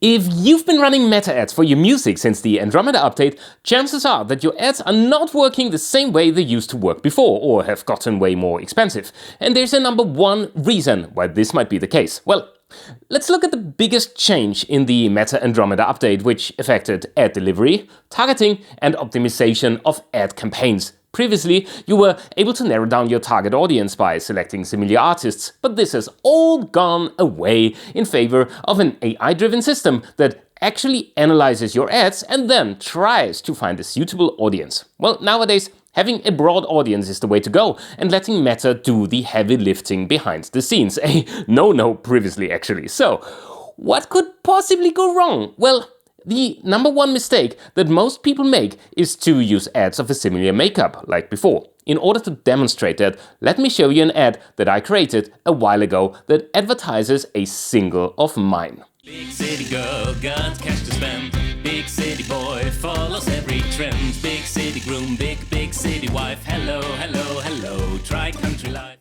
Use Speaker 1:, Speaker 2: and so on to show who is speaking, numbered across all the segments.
Speaker 1: If you've been running meta ads for your music since the Andromeda update, chances are that your ads are not working the same way they used to work before or have gotten way more expensive. And there's a number one reason why this might be the case. Well, let's look at the biggest change in the Meta Andromeda update, which affected ad delivery, targeting, and optimization of ad campaigns. Previously, you were able to narrow down your target audience by selecting similar artists, but this has all gone away in favor of an AI-driven system that actually analyzes your ads and then tries to find a suitable audience. Well, nowadays, having a broad audience is the way to go, and letting Meta do the heavy lifting behind the scenes. A no-no previously, actually. So, what could possibly go wrong? Well, the number one mistake that most people make is to use ads of a similar makeup, like before. In order to demonstrate that, let me show you an ad that I created a while ago that advertises a single of mine.
Speaker 2: Big city girl got cash to spend. Big city boy follows every trend. Big city groom, big city wife. Hello, hello, hello, try country life.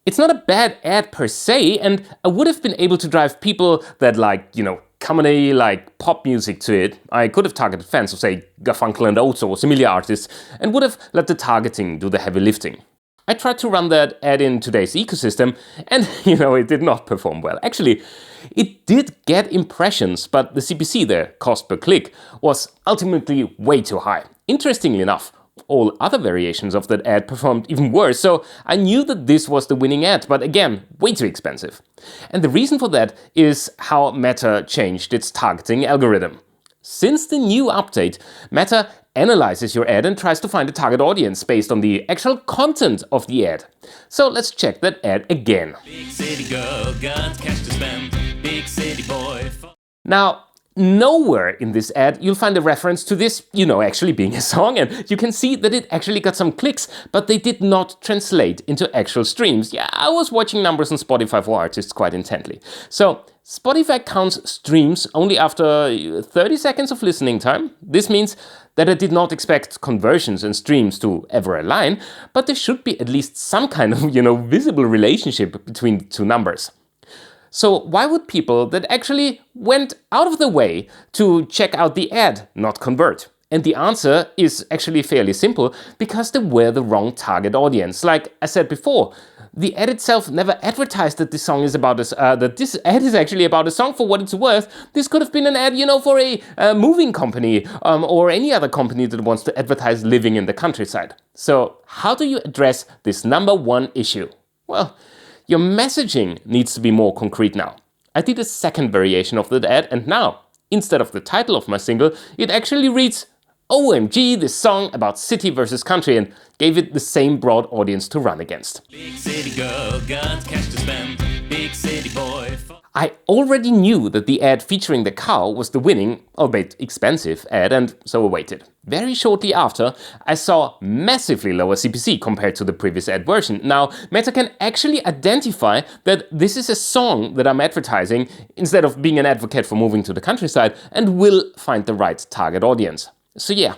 Speaker 1: It's not a bad ad per se, and I would have been able to drive people that like, comedy, like pop music to it. I could have targeted fans of, say, Garfunkel and Oates or similar artists, and would have let the targeting do the heavy lifting. I tried to run that ad in today's ecosystem, and it did not perform well. Actually, it did get impressions, but the CPC, the cost per click, was ultimately way too high. Interestingly enough, all other variations of that ad performed even worse, so I knew that this was the winning ad, but again, way too expensive. And the reason for that is how Meta changed its targeting algorithm. Since the new update, Meta analyzes your ad and tries to find a target audience based on the actual content of the ad. So let's check that ad again.
Speaker 2: Big city girl got cash to spend. Big city boy.
Speaker 1: Now, nowhere in this ad you'll find a reference to this, actually being a song, and you can see that it actually got some clicks, but they did not translate into actual streams. Yeah, I was watching numbers on Spotify for artists quite intently. So, Spotify counts streams only after 30 seconds of listening time. This means that I did not expect conversions and streams to ever align, but there should be at least some kind of, visible relationship between the two numbers. So why would people that actually went out of the way to check out the ad not convert? And the answer is actually fairly simple, because they were the wrong target audience. Like I said before, the ad itself never advertised that this song is about that this ad is actually about a song. For what it's worth, this could have been an ad, for a moving company or any other company that wants to advertise living in the countryside. So how do you address this number one issue? Well, your messaging needs to be more concrete now. I did a second variation of that ad, and now, instead of the title of my single, it actually reads, OMG, this song about city versus country, and gave it the same broad audience to run against.
Speaker 2: Big city girl got cash to spend. Big city boy.
Speaker 1: I already knew that the ad featuring the cow was the winning, albeit expensive, ad, and so I waited. Very shortly after, I saw massively lower CPC compared to the previous ad version. Now, Meta can actually identify that this is a song that I'm advertising instead of being an advocate for moving to the countryside, and will find the right target audience. So yeah,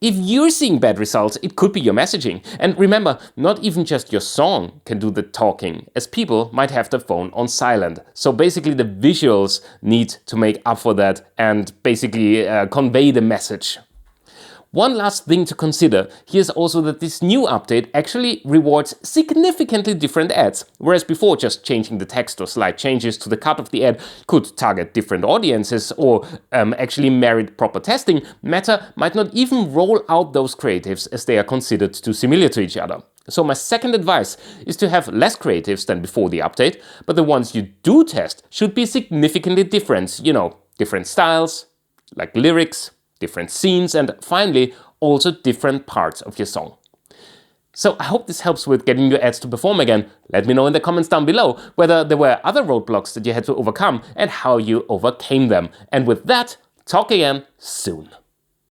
Speaker 1: if you're seeing bad results, it could be your messaging. And remember, not even just your song can do the talking, as people might have their phone on silent. So basically the visuals need to make up for that and basically convey the message. One last thing to consider here is also that this new update actually rewards significantly different ads, whereas before just changing the text or slight changes to the cut of the ad could target different audiences or actually merit proper testing. Meta might not even roll out those creatives as they are considered too similar to each other. So my second advice is to have less creatives than before the update, but the ones you do test should be significantly different, different styles, like lyrics, different scenes, and finally, also different parts of your song. So I hope this helps with getting your ads to perform again. Let me know in the comments down below whether there were other roadblocks that you had to overcome and how you overcame them. And with that, talk again soon.